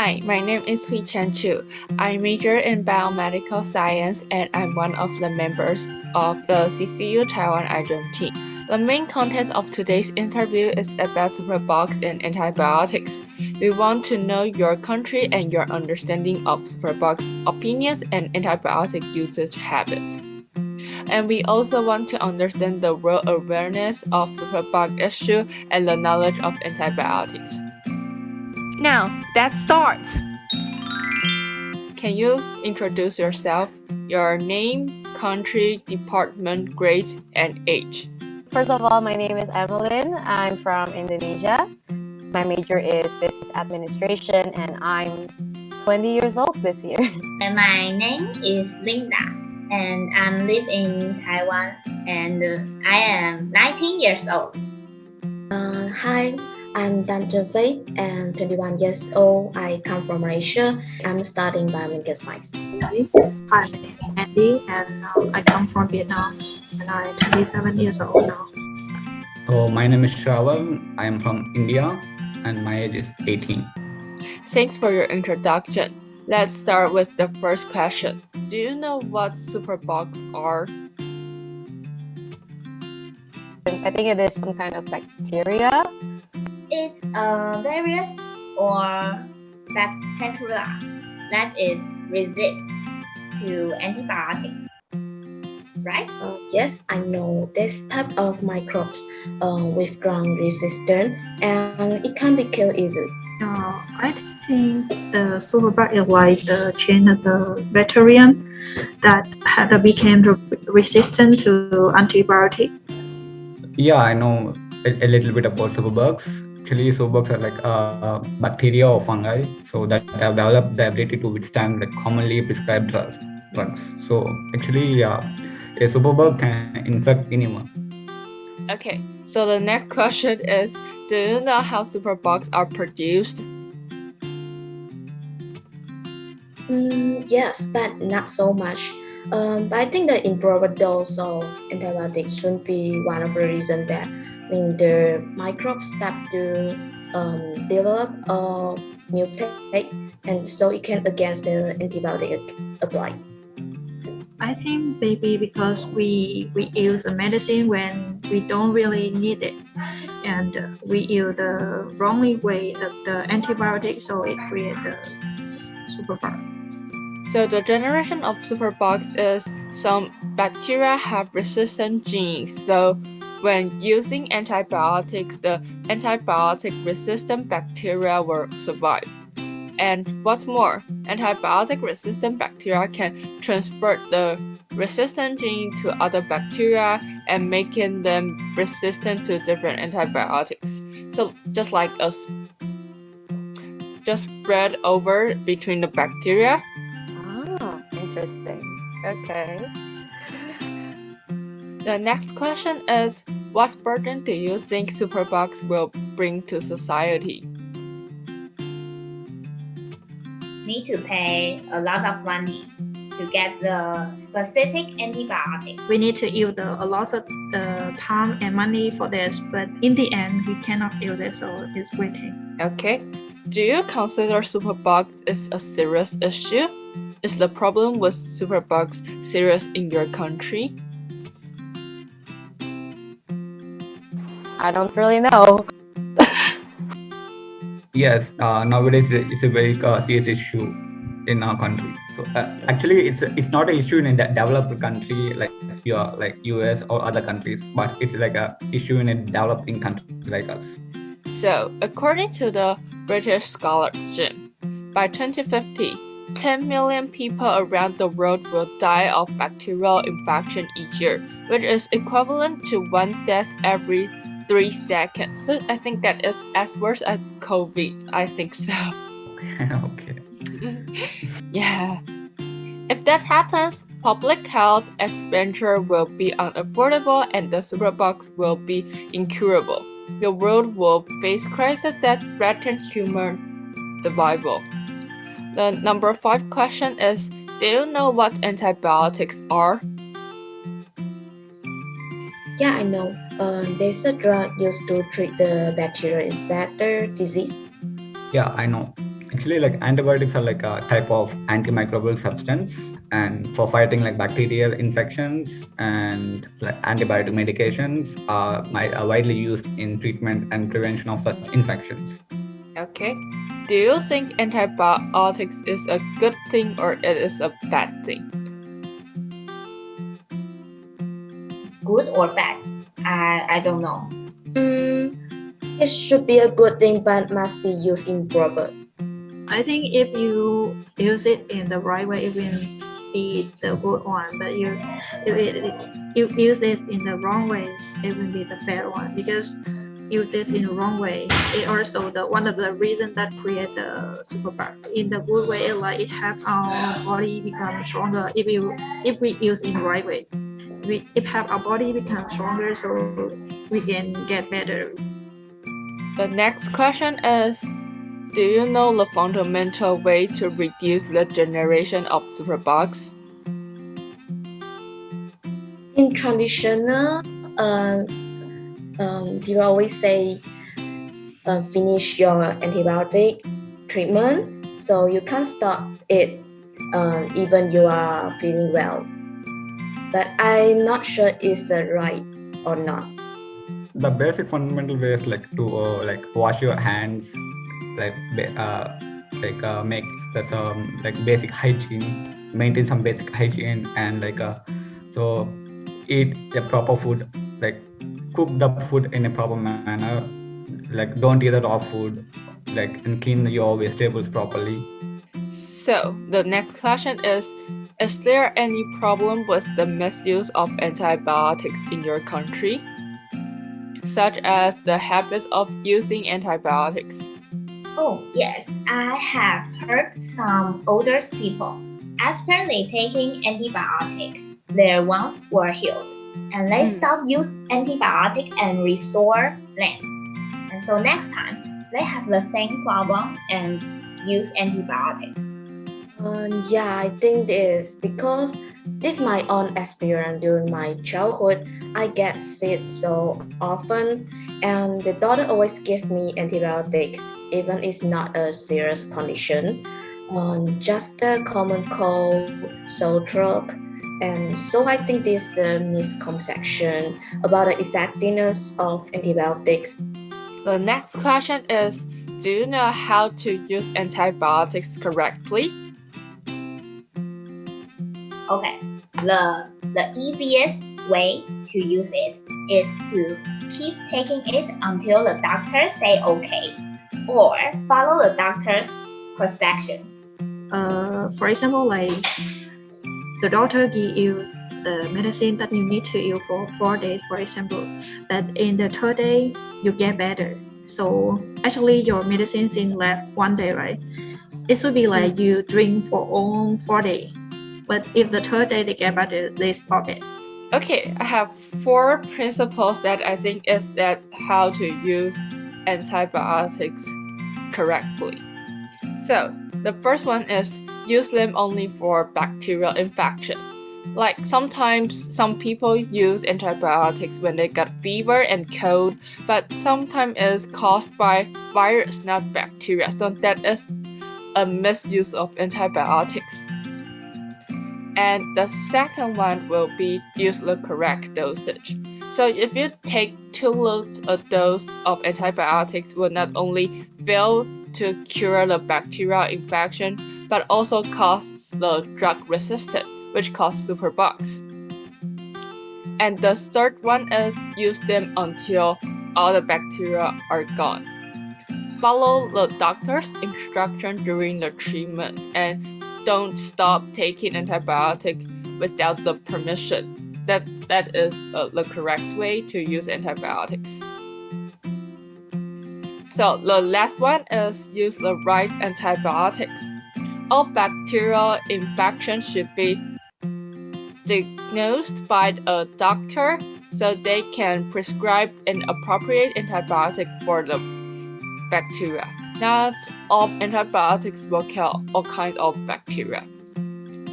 Hi, my name is Hui Chen Chu. I major in biomedical science and I'm one of the members of the CCU Taiwan iGEM team. The main content of today's interview is about superbugs and antibiotics. We want to know your country and your understanding of superbugs, opinions, and antibiotic usage habits. And we also want to understand the world awareness of superbug issue and the knowledge of antibiotics. Now, let's start! Can you introduce yourself, your name, country, department, grade, and age? First of all, my name is Evelyn. I'm from Indonesia. My major is business administration and I'm 20 years old this year. And my name is Linda and I live in Taiwan and I am 19 years old. Hi, I'm Dan Faith and 21 years old. I come from Malaysia. I'm studying biomedical science. Hi, my name is Andy and I come from Vietnam and I'm 27 years old now. So my name is Shravan. I am from India and my age is 18. Thanks for your introduction. Let's start with the first question. Do you know what superbugs are? I think it is some kind of bacteria. It's a virus or bacteria that is resist to antibiotics, right? Yes, I know this type of microbes with strong resistance and it can be killed easily. I think the superbug is like the chain of the bacteria that became resistant to antibiotics. Yeah, I know a little bit about superbugs. Actually, superbugs are like bacteria or fungi, so that have developed the ability to withstand like commonly prescribed drugs. So actually, yeah, a superbug can infect anyone. Okay, so the next question is, do you know how superbugs are produced? Yes, but not so much. But I think the improper dose of antibiotics should be one of the reasons that the microbes start to develop or mutate, and so it can against the antibiotic applied. I think maybe because we use a medicine when we don't really need it, and we use the wrongly way of the antibiotic, so it creates the superbug. So the generation of superbugs is some bacteria have resistant genes. So when using antibiotics, the antibiotic-resistant bacteria will survive. And what's more, antibiotic-resistant bacteria can transfer the resistant gene to other bacteria and making them resistant to different antibiotics. So just like us, just spread over between the bacteria. Interesting. Okay. The next question is, what burden do you think superbugs will bring to society? Need to pay a lot of money to get the specific antibiotic. We need to use a lot of time and money for this, but in the end, we cannot use it, so it's waiting. Okay. Do you consider superbugs is a serious issue? Is the problem with superbugs serious in your country? I don't really know. Yes, nowadays it's a very serious issue in our country. So actually, it's not an issue in a developed country like US or other countries, but it's like a issue in a developing country like us. So, according to the British scholar iGEM, by 2050, 10 million people around the world will die of bacterial infection each year, which is equivalent to one death every 3 seconds. So I think that is as worse as COVID. I think so. Okay. Yeah. If that happens, public health expenditure will be unaffordable and the superbugs will be incurable. The world will face crises that threaten human survival. The number 5 question is, do you know what antibiotics are? Yeah, I know. There's a drug used to treat the bacterial infected disease. Yeah, I know. Actually, like antibiotics are like a type of antimicrobial substance, and for fighting like bacterial infections, and like antibiotic medications are widely used in treatment and prevention of such infections. Okay. Do you think antibiotics is a good thing or it is a bad thing? Good or bad? I don't know. It should be a good thing, but must be used in proper. I think if you use it in the right way, it will be the good one. But if you use it in the wrong way, it will be the bad one. Because use this in the wrong way, it also one of the reasons that create the superbug. In the good way, like it have our body become stronger. If we use in the right way, it have our body become stronger, so we can get better. The next question is, do you know the fundamental way to reduce the generation of superbugs? In traditional, people always say finish your antibiotic treatment, so you can't stop it even you are feeling well. But I'm not sure it's right or not. The basic fundamental way is like to wash your hands, make some like basic hygiene, maintain some basic hygiene, and so eat the proper food, like cook the food in a proper manner, like don't eat the raw food, and clean your vegetables properly. So the next question is there any problem with the misuse of antibiotics in your country, such as the habit of using antibiotics? Oh yes, I have heard some older people, after they taking antibiotic, their wounds were healed, and they stop use antibiotic and restore them. And so next time they have the same problem and use antibiotic. Yeah, I think this because this is my own experience during my childhood. I get sick so often, and the doctor always give me antibiotic, even it's not a serious condition, just a common cold, sore throat. And so I think this is a misconception about the effectiveness of antibiotics. The next question is, do you know how to use antibiotics correctly? Okay, the easiest way to use it is to keep taking it until the doctor say okay, or follow the doctor's prescription. For example, like the doctor give you the medicine that you need to use for 4 days, for example, but in the third day you get better. So actually your medicine's in left 1 day, right? It should be like you drink for all 4 days. But if the third day they get better, they stop it. Okay, I have 4 principles that I think is that how to use antibiotics correctly. So the first one is use them only for bacterial infection. Like sometimes some people use antibiotics when they got fever and cold, but sometimes it's caused by virus, not bacteria. So that is a misuse of antibiotics. And the second one will be use the correct dosage. So if you take too low a dose of antibiotics, will not only fail to cure the bacterial infection, but also cause the drug resistance, which causes superbugs. And the third one is use them until all the bacteria are gone. Follow the doctor's instruction during the treatment and don't stop taking antibiotics without the permission. That is the correct way to use antibiotics. So the last one is use the right antibiotics. All bacterial infections should be diagnosed by a doctor so they can prescribe an appropriate antibiotic for the bacteria. Not all antibiotics will kill all kinds of bacteria.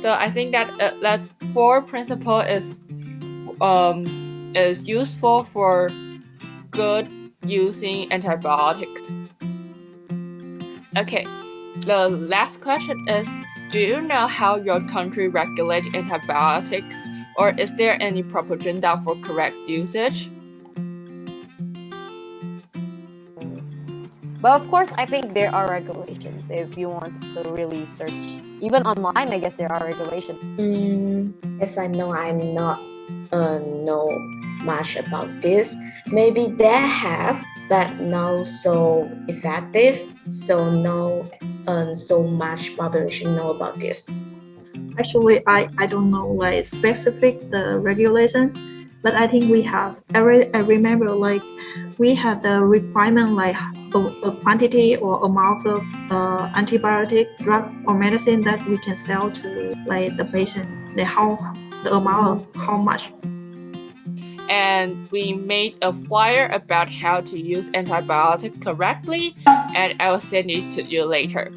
So I think that 4 principle is useful for good using antibiotics. Okay, The last question is, do you know how your country regulates antibiotics, or is there any propaganda for correct usage? But of course, I think there are regulations. If you want to really search, even online, I guess there are regulations. As I know, I'm not know much about this. Maybe they have, but not so effective. So no, so much population know about this. Actually, I don't know like specific the regulation, but I think we have. I remember like we have the requirement like a quantity or amount of antibiotic drug or medicine that we can sell to like the patient. The amount of how much. And we made a flyer about how to use antibiotics correctly, and I will send it to you later.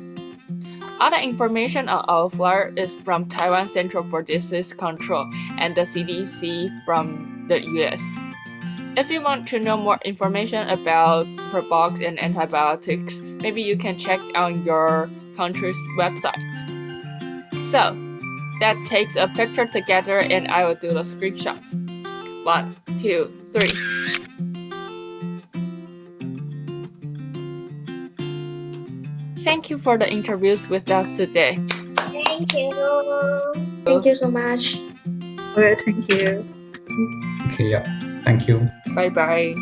Other information on our flyer is from Taiwan Center for Disease Control and the CDC from the US. If you want to know more information about superbugs and antibiotics, maybe you can check on your country's websites. So, let's take a picture together and I will do the screenshots. 1, 2, 3. Thank you for the interviews with us today. Thank you. Thank you so much. Okay, thank you. Okay, yeah. Thank you. Bye bye.